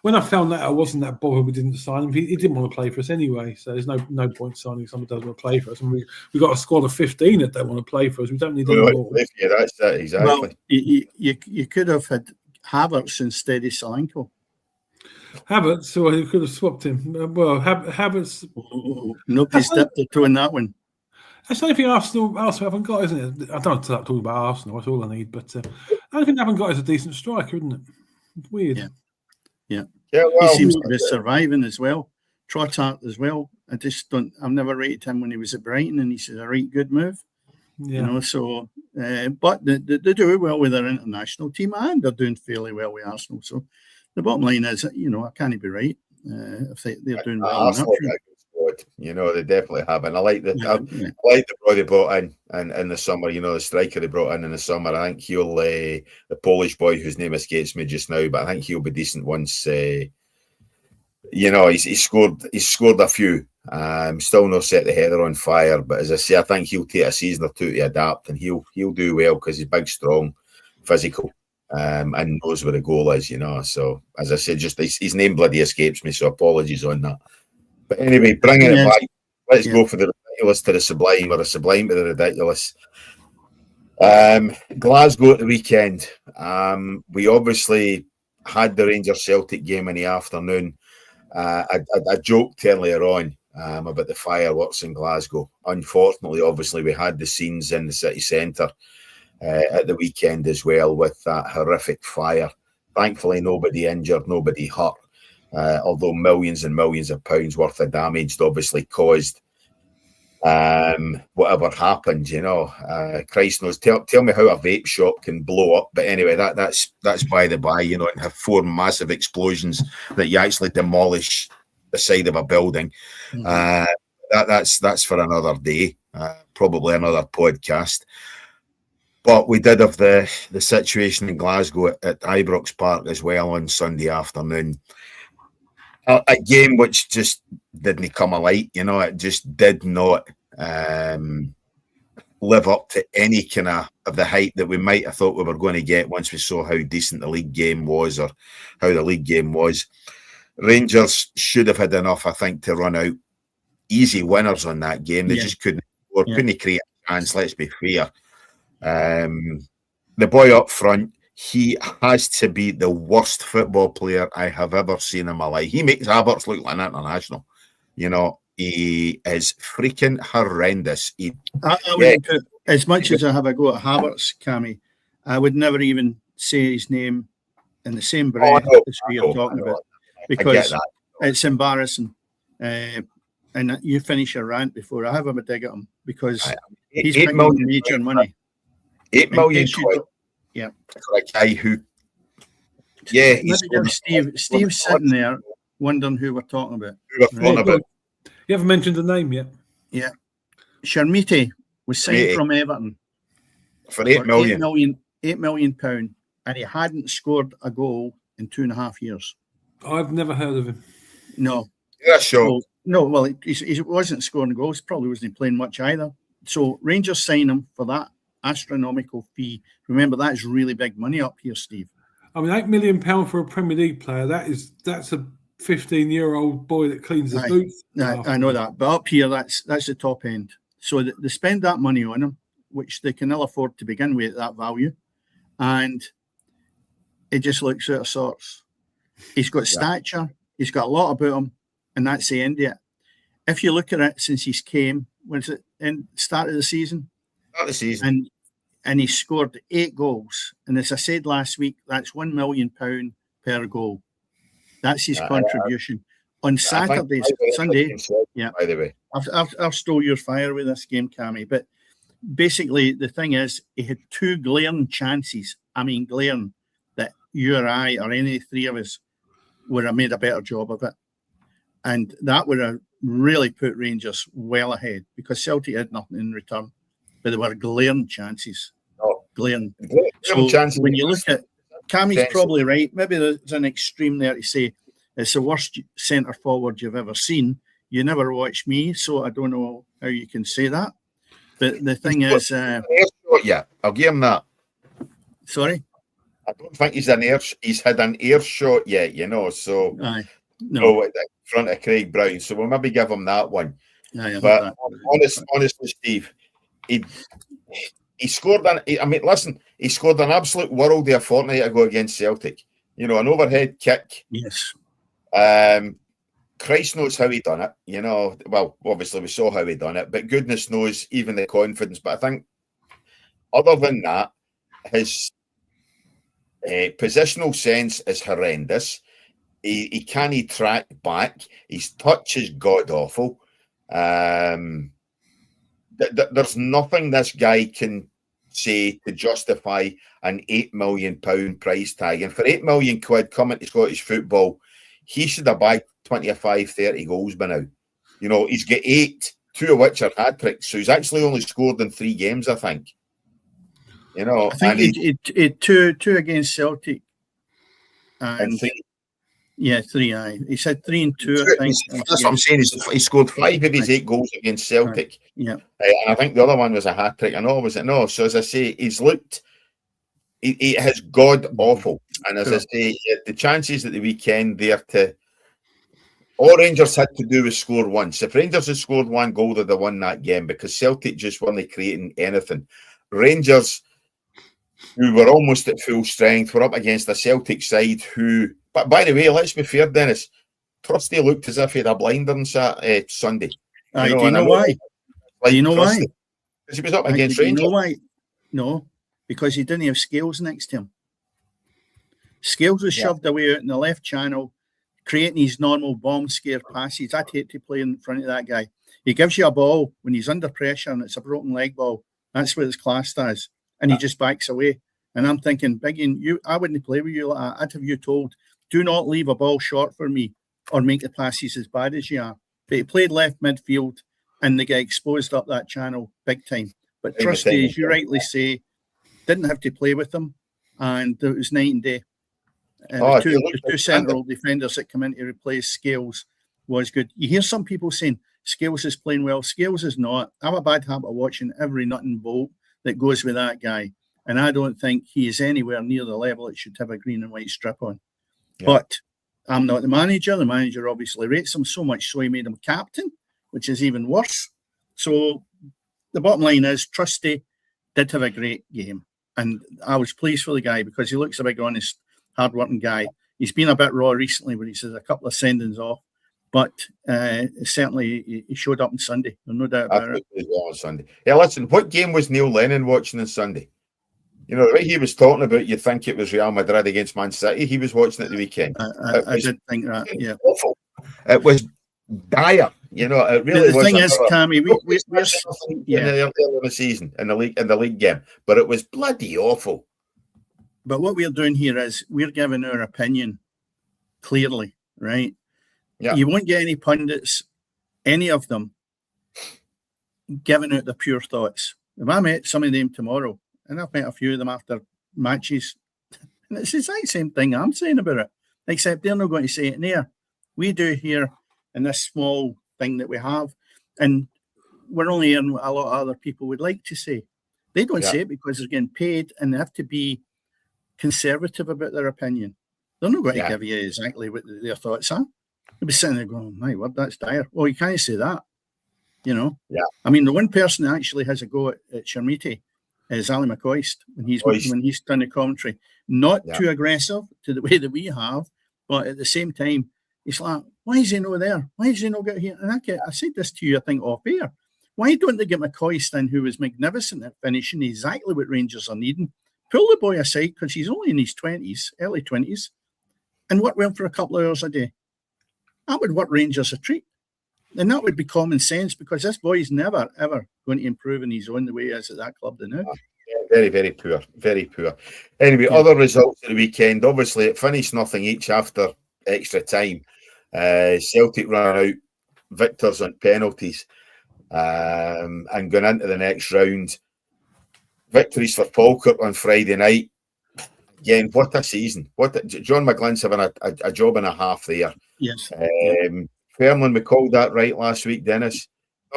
When I found that, I wasn't that bothered we didn't sign him. He didn't want to play for us anyway, so there's no point signing someone who doesn't want to play for us. And we got a squad of 15 that don't want to play for us. We don't need any more. Yeah, that's it, exactly. Well, you could have had Havertz instead of Solanke. Havertz, so you could have swapped him. Well, Havertz. Nobody's dipped their toe in that one. That's the only thing Arsenal haven't got, isn't it? I don't talk about Arsenal. That's all I need. But the only thing they haven't got is a decent striker, isn't it? It's weird. Yeah. Well, he seems to be surviving as well. Trossard as well. I've never rated him when he was at Brighton, and he's a right good move. Yeah. So, but they do well with their international team, and they're doing fairly well with Arsenal. So, the bottom line is, I can't be right if they're doing well. They definitely have, and I like the boy they brought in the summer. The striker they brought in the summer. I think he'll the Polish boy whose name escapes me just now, but I think he'll be decent once. He's scored a few. Still not set the header on fire, but as I say, I think he'll take a season or two to adapt, and he'll do well because he's big, strong, physical, and knows where the goal is. So as I said, just his name bloody escapes me, so apologies on that. But anyway, bringing it back, let's go for the ridiculous to the sublime, or the sublime to the ridiculous. Glasgow at the weekend. We obviously had the Rangers-Celtic game in the afternoon. I joked earlier on about the fireworks in Glasgow. Unfortunately, obviously, we had the scenes in the city centre at the weekend as well with that horrific fire. Thankfully, nobody injured, nobody hurt. Although millions and millions of pounds worth of damage obviously caused whatever happened, Christ knows. Tell me how a vape shop can blow up. But anyway, that's by the by, and have 4 massive explosions that you actually demolish the side of a building. That's for another day, probably another podcast. But we did have the situation in Glasgow at Ibrox Park as well on Sunday afternoon. A game which just didn't come alight, it just did not live up to any kind of the hype that we might have thought we were going to get once we saw how decent the league game was, or how the league game was. Rangers should have had enough, I think, to run out easy winners on that game. They just couldn't create a chance, let's be fair. The boy up front, he has to be the worst football player I have ever seen in my life. He makes Havertz look like an international. He is freaking horrendous. As much as I have a go at Havertz, Cammy, I would never even say his name in the same breath as we are talking about, because it's embarrassing. And you finish your rant before I have him a dig at him, because he's picking up major money. 8 million quid. Yeah, for a guy who, Steve's sitting there wondering who we're talking about. You haven't mentioned the name yet. Yeah, Sharmiti was signed from Everton for £8 million. £8 million, and he hadn't scored a goal in 2.5 years. I've never heard of him. No. Yeah, sure. Well, he wasn't scoring goals. Probably wasn't playing much either. So Rangers sign him for that astronomical fee. Remember, that is really big money up here, Steve. I mean, £8 million for a Premier League player, that's a 15-year-old boy that cleans the boots. I know that, but up here, that's the top end. So they spend that money on him, which they can ill afford to begin with at that value, and it just looks out of sorts. He's got stature, he's got a lot about him, and that's the end of it. If you look at it since he's came, was it in start of the season? Start of the season. And he scored 8 goals. And as I said last week, that's £1 million per goal. That's his contribution. On Sunday. Yeah. By the way, I've stole your fire with this game, Cammy. But basically, the thing is, he had 2 glaring chances. I mean, glaring, that you or I or any 3 of us would have made a better job of it. And that would have really put Rangers well ahead, because Celtic had nothing in return. But there were glaring chances. Glaring. So when you look at Cammy's probably right. Maybe there's an extreme there to say it's the worst centre forward you've ever seen. You never watched me, so I don't know how you can say that. But the thing is, yeah, I'll give him that. Sorry, I don't think he's had an air shot yet, So no, in front of Craig Brown, so we'll maybe give him that one. But honestly, Steve, he scored he scored an absolute worldie a fortnight ago against Celtic. An overhead kick. Yes. Christ knows how he done it. Well, obviously we saw how he done it, but goodness knows even the confidence. But I think, other than that, his positional sense is horrendous. He can't track back. His touch is god awful. There's nothing this guy can say to justify an £8 million price tag. And for £8 million coming to Scottish football, he should have bagged 25, 30 goals by now. He's got 8, 2 of which are hat-tricks. So he's actually only scored in 3 games, I think. I think he two against Celtic. And 3. Yeah, 3. He said 3 and 2. I think that's what I'm saying. He scored 5 of his 8 goals against Celtic. Right. Yeah, and I think the other one was a hat trick. I know, was it? No. So as I say, he's looked. He has god awful. And as I say, the chances at the weekend there all Rangers had to do was score once. If Rangers had scored 1 goal, they'd have won that game because Celtic just weren't creating anything. Rangers, who were almost at full strength, were up against a Celtic side who. But by the way, let's be fair, Dennis. Trusty looked as if he had a blinder on Sunday. Do you know why? Do you know why? Because he was up against Rangers. Do you know why? No, because he didn't have Scales next to him. Scales was shoved away out in the left channel, creating his normal bomb scare passes. I'd hate to play in front of that guy. He gives you a ball when he's under pressure and it's a broken leg ball. That's what it's classed as. And he just backs away. And I'm thinking, Biggie, I wouldn't play with you like that. I'd have you told, do not leave a ball short for me or make the passes as bad as you are. But he played left midfield and they get exposed up that channel big time. But Trusty, as you rightly say, didn't have to play with them. And it was night and day. The two central defenders that come in to replace Scales was good. You hear some people saying Scales is playing well. Scales is not. I have a bad habit of watching every nut and bolt that goes with that guy. And I don't think he is anywhere near the level it should have a green and white strip on. Yeah. But I'm not the manager. The manager obviously rates him so much so he made him captain, which is even worse. So the bottom line is Trusty did have a great game. And I was pleased for the guy because he looks a big, honest, hard-working guy. He's been a bit raw recently when he says a couple of sendings off. But certainly he showed up on Sunday. There's no doubt about it. On Sunday. Yeah, listen, what game was Neil Lennon watching on Sunday? The way he was talking about, you'd think it was Real Madrid against Man City. He was watching it the weekend. I did think that, yeah. Awful. It was dire. It really was. The thing is, Cammy, we're in the season, in the league game. But it was bloody awful. But what we're doing here is we're giving our opinion clearly, right? Yeah. You won't get any pundits, any of them, giving out their pure thoughts. If I met some of them tomorrow, and I've met a few of them after matches, and it's the exact same thing I'm saying about it, except they're not going to say it in there. We do here in this small thing that we have, and we're only hearing what a lot of other people would like to say. They don't say it because they're getting paid and they have to be conservative about their opinion. They're not going to give you exactly what their thoughts are. They'll be sitting there going, my word, that's dire. Well, you can't say that, Yeah. I mean, the one person that actually has a go at Shermiti is Ali McCoist when he's done the commentary. Not too aggressive to the way that we have, but at the same time, it's like, why is he not there? Why does he not get here? And I said this to you, I think, off air. Why don't they get McCoist in, who was magnificent at finishing exactly what Rangers are needing? Pull the boy aside because he's only in his 20s, early 20s, and work well for a couple of hours a day. That would work Rangers a treat. And that would be common sense because this boy is never, ever going to improve in his own the way he is at that club now. Very, very poor. Very poor. Anyway, other results of the weekend. Obviously, it finished nothing each after extra time. Celtic ran out victors on penalties and going into the next round. Victories for Falkirk on Friday night. Again, what a season. John McGlynn's having a job and a half there. Yes. Fairland, we called that right last week, Dennis.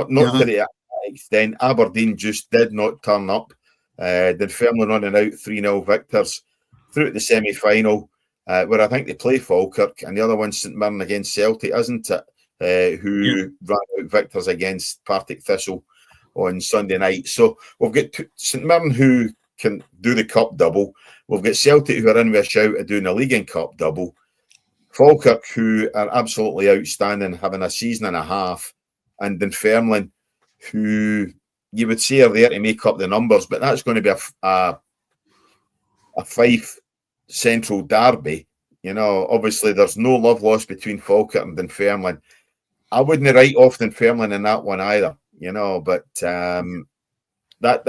Not that 29th. Then Aberdeen just did not turn up. Dunfermline running out 3-0 victors through the semi-final, where I think they play Falkirk, and the other one St Mirren against Celtic, isn't it? Who ran out victors against Partick Thistle on Sunday night. So we've got St Mirren who can do the cup double. We've got Celtic who are in with a shout at doing the league and cup double. Falkirk who are absolutely outstanding, having a season and a half, and Dunfermline who you would say are there to make up the numbers, but that's going to be a Fife Central derby. You know, obviously there's no love lost between Falkirk and Dunfermline. I wouldn't write off Dunfermline in that one either, you know, but that's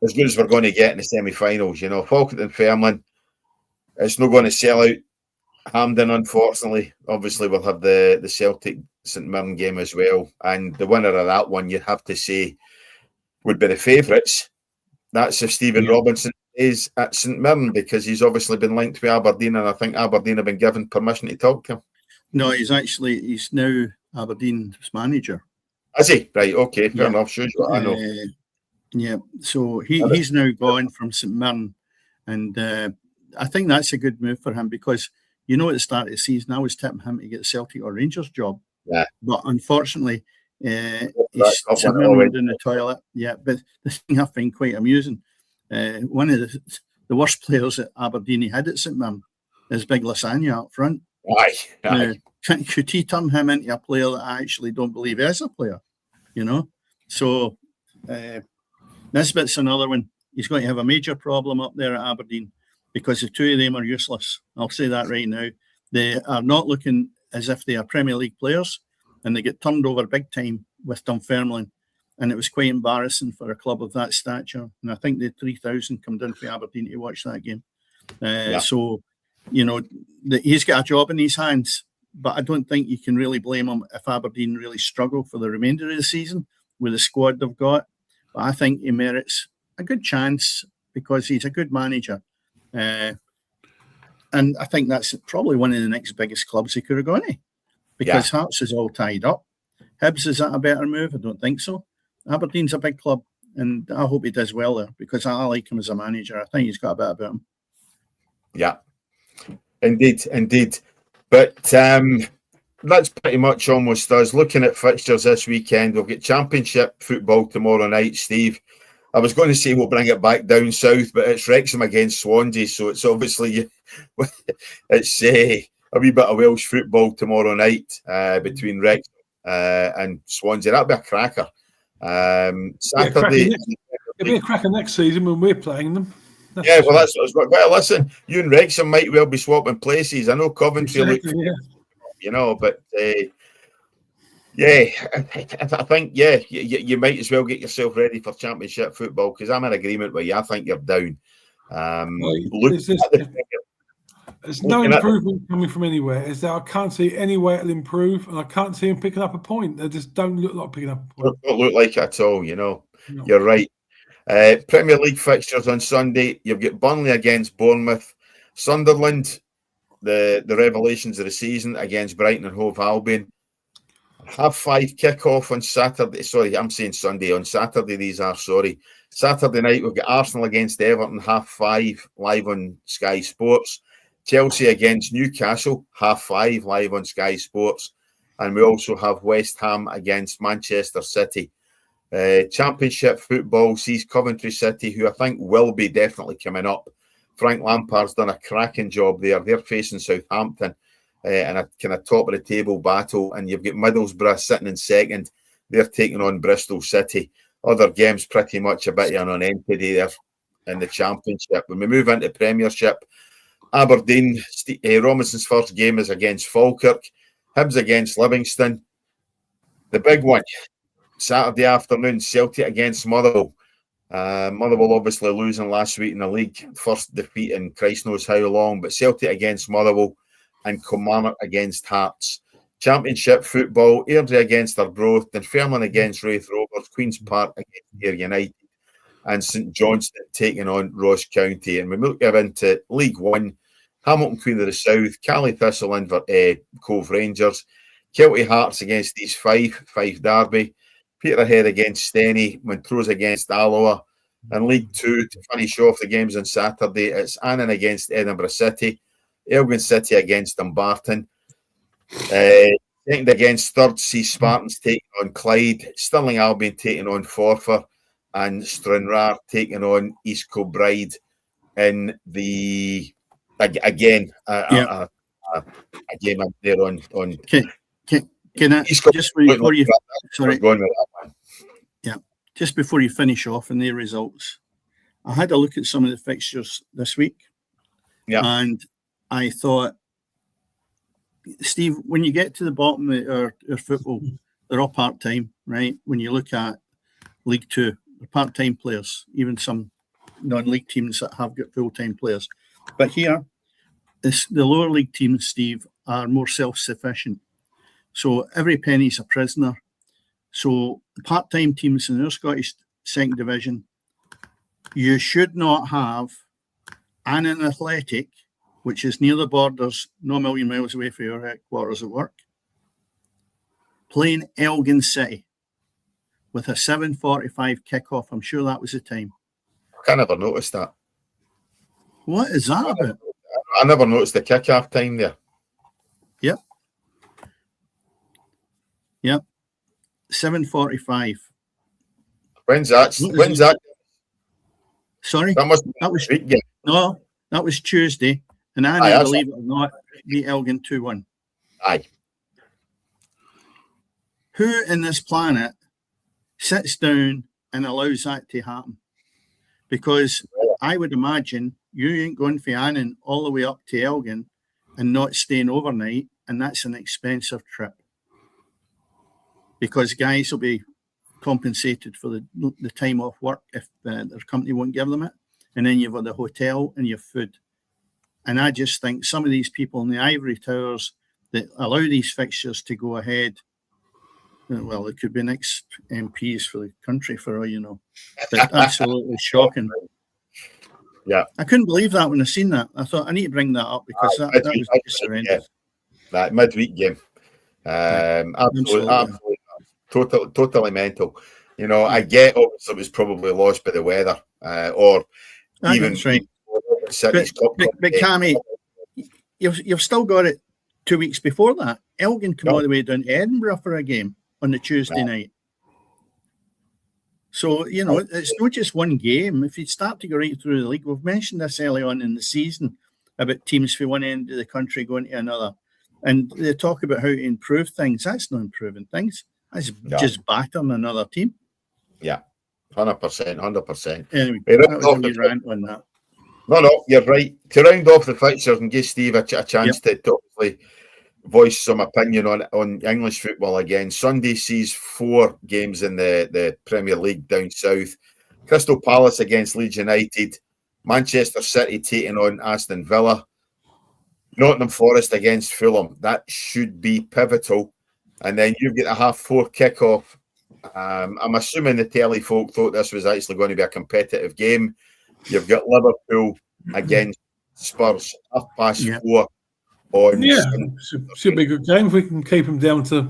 as good as we're going to get in the semi-finals. You know, Falkirk and Dunfermline, it's not going to sell out Hampden, unfortunately. Obviously, we'll have the Celtic St Mirren game as well, and the winner of that one, you'd have to say, would be the favourites. That's if Stephen Robinson is at St Mirren, because he's obviously been linked with Aberdeen, and I think Aberdeen have been given permission to talk to him. No, he's now Aberdeen's manager. Is he? Right, okay, fair enough. Shows what I know. Yeah, so he's now gone from St Mirren, and I think that's a good move for him, because you know at the start of the season I was tipping him to get the Celtic or Rangers job. Yeah. But unfortunately, he's St Mirren in the toilet. Yeah, but the thing I find quite amusing, one of the worst players at Aberdeen he had at St Mirren is Big Lasagna up front. Aye. Could he turn him into a player that I actually don't believe is a player? You know? So Nisbet's another one. He's going to have a major problem up there at Aberdeen, because the two of them are useless. I'll say that right now. They are not looking as if they are Premier League players, and they get turned over big time with Dunfermline. And it was quite embarrassing for a club of that stature. And I think the 3,000 come down for Aberdeen to watch that game. So, you know, he's got a job in his hands, but I don't think you can really blame him if Aberdeen really struggle for the remainder of the season with the squad they've got. But I think he merits a good chance because he's a good manager. And I think that's probably one of the next biggest clubs he could have gone to, because Hearts is all tied up. Hibs, is that a better move? I don't think so. Aberdeen's a big club, and I hope he does well there, because I like him as a manager. I think he's got a bit about him. Yeah, indeed. But that's pretty much almost us. Looking at fixtures this weekend, we'll get Championship football tomorrow night, Steve. I was going to say we'll bring it back down south, but it's Wrexham against Swansea, so it's obviously it's a wee bit of Welsh football tomorrow night between Wrexham and Swansea. That'll be a cracker. Saturday. It'll be a cracker next season when we're playing them. Well, listen, you and Wrexham might well be swapping places. I know Coventry you know, but I think you might as well get yourself ready for Championship football, because I'm in agreement with you. I think you're down. There's no improvement coming from anywhere. I can't see any way it'll improve, and I can't see him picking up a point. They just don't look like picking up a point. Don't look like it at all, you know. No. You're right. Premier League fixtures on Sunday. You've got Burnley against Bournemouth, Sunderland, the revelations of the season, against Brighton and Hove Albion. 5:30 kickoff on Saturday. Sorry, I'm saying Sunday. On Saturday, these are, sorry. Saturday night, we've got Arsenal against Everton, 5:30, live on Sky Sports. Chelsea against Newcastle, 5:30, live on Sky Sports. And we also have West Ham against Manchester City. Championship football sees Coventry City, who I think will be definitely coming up. Frank Lampard's done a cracking job there. They're facing Southampton in a kind of top of the table battle, and you've got Middlesbrough sitting in second. They're taking on Bristol City. Other games pretty much a bit of an nonentity there in the Championship. When we move into Premiership, Aberdeen, Robinson's first game is against Falkirk. Hibs against Livingston. The big one, Saturday afternoon, Celtic against Motherwell. Motherwell obviously losing last week in the league. First defeat in Christ knows how long. But Celtic against Motherwell and Kilmarnock against Hearts. Championship football, Airdrie against Arbroath, Dunfermline against Raith Rovers, Queen's Park against Ayr United, and St Johnstone taking on Ross County. And we move into League One, Hamilton Queen of the South, Cali Thistle and Cove Rangers, Kelty Hearts against East Fife, Fife Derby, Peterhead against Steny, Montrose against Alloa. And League Two, to finish off the games on Saturday, it's Annan against Edinburgh City, Elgin City against Dumbarton. Second against third, sees Spartans taking on Clyde, Stirling Albion taking on Forfar, and Stranraer taking on East Kilbride in the a game up there on. Can I just before you sorry, going with that one. Yeah, just before you finish off in their results, I had a look at some of the fixtures this week, and I thought, Steve, when you get to the bottom of our football, they're all part-time, right? When you look at League Two, they're part-time players, even some non-league teams that have got full-time players. But here, the lower league teams, Steve, are more self-sufficient. So every penny's a prisoner. So the part-time teams in the Scottish Second Division, you should not have Annan Athletic, which is near the borders, not a million miles away from your headquarters at work, playing Elgin City with a 7:45 kickoff. I'm sure that was the time. I never noticed that. What is that about? I never noticed the kick-off time there. Yep. 7:45. When's that? Sorry? That was week, yeah. No, that was Tuesday. And I believe it or not, beat Elgin 2-1. Aye. Who in this planet sits down and allows that to happen? Because I would imagine you ain't going for Annan all the way up to Elgin and not staying overnight, and that's an expensive trip. Because guys will be compensated for the time off work if their company won't give them it. And then you've got the hotel and your food. And I just think some of these people in the ivory towers that allow these fixtures to go ahead, well, it could be next MPs for the country for all you know. But absolutely shocking. Yeah. I couldn't believe that when I seen that. I thought I need to bring that up because that was just horrendous. That midweek game. Absolutely. Totally mental. You know, I get obviously it was probably lost by the weather, or even right. But Cammy, you've still got it 2 weeks before that. Elgin come all the way down to Edinburgh for a game on the Tuesday night. So, you know, it's not just one game. If you start to go right through the league, we've mentioned this early on in the season about teams from one end of the country going to another. And they talk about how to improve things. That's not improving things. That's just battering another team. Yeah, 100%. Anyway, that was a wee rant on that. No, you're right. To round off the fixtures and give Steve a chance to obviously voice some opinion on English football again. Sunday sees 4 games in the Premier League down south. Crystal Palace against Leeds United. Manchester City taking on Aston Villa. Nottingham Forest against Fulham. That should be pivotal. And then you've got a 4:30 kickoff. I'm assuming the telly folk thought this was actually going to be a competitive game. You've got Liverpool against Spurs, 4:30 on. Yeah, should be a good game if we can keep them down to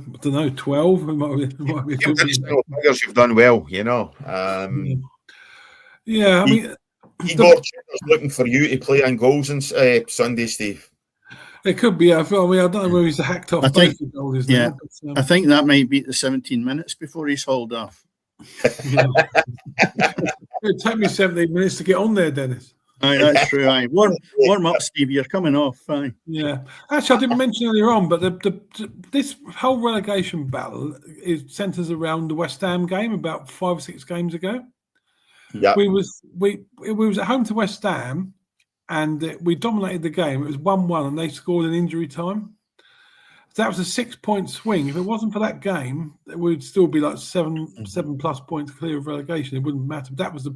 12. It might be good. Figures you've done well, you know. Yeah, I mean, Igor looking for you to play on goals on Sunday, Steve. It could be. I don't know where he's hacked off. I think that might be the 17 minutes before he's hauled off. It'd take me 17 minutes to get on there, Dennis. Aye, that's true. Aye. Warm up, Steve. You're coming off. Aye. Yeah. Actually, I didn't mention earlier on, but this whole relegation battle centres around the West Ham game about 5 or 6 games ago. Yeah. We was at home to West Ham. And we dominated the game. It was 1-1, and they scored in injury time. So that was a 6-point swing. If it wasn't for that game, we'd still be like 7+ points clear of relegation. It wouldn't matter. That was the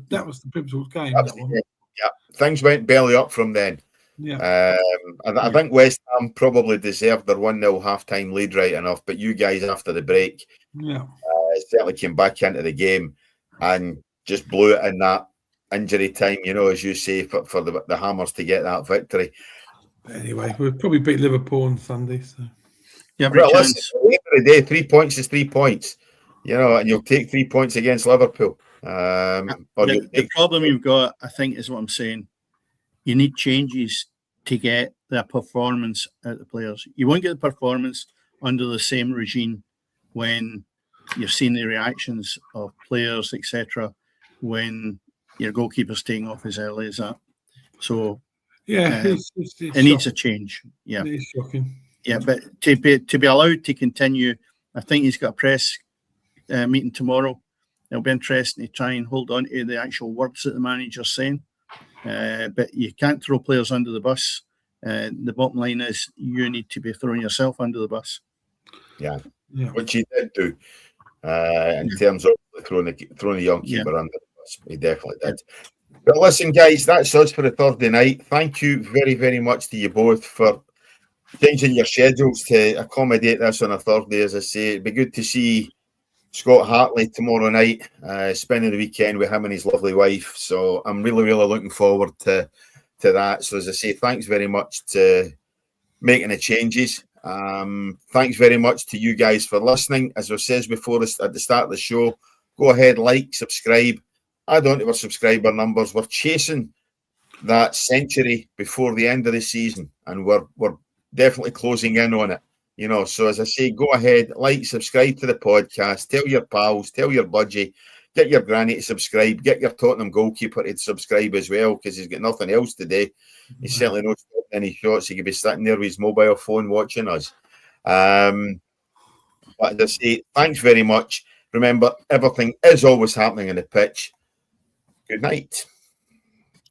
pivotal game. Yeah, things went belly up from then. Yeah, I think West Ham probably deserved their 1-0 half-time lead right enough, but you guys after the break, certainly came back into the game and just blew it in that injury time, you know, as you say, for the Hammers to get that victory. Anyway, we'll probably beat Liverpool on Sunday. So listen, every day 3 points is 3 points. and you'll take 3 points against Liverpool. The problem you've got, I think, is what I'm saying. You need changes to get the performance out of the players. You won't get the performance under the same regime when you've seen the reactions of players, etc., when your goalkeeper's taking off as early as that. So, it needs a change. Yeah, it is shocking. Yeah, but to be allowed to continue, I think he's got a press meeting tomorrow. It'll be interesting to try and hold on to the actual words that the manager's saying. But you can't throw players under the bus. The bottom line is you need to be throwing yourself under the bus. Yeah. Which he did do in terms of throwing the young keeper under the bus. He definitely did. But listen, guys, that's us for the Thursday night. Thank you very, very much to you both for changing your schedules to accommodate this on a Thursday. As I say, it'd be good to see Scott Hartley tomorrow night, spending the weekend with him and his lovely wife. So I'm really, really looking forward to that. So as I say, thanks very much to making the changes. Thanks very much to you guys for listening. As I said before at the start of the show, go ahead, like, subscribe. Add on to our subscriber numbers. We're chasing that century before the end of the season, and we're definitely closing in on it. So as I say, go ahead, like, subscribe to the podcast, tell your pals, tell your budgie, get your granny to subscribe, get your Tottenham goalkeeper to subscribe as well, because he's got nothing else today. He's certainly not taking any shots. He could be sitting there with his mobile phone watching us. But as I say, thanks very much. Remember, everything is always happening on the pitch. Good night.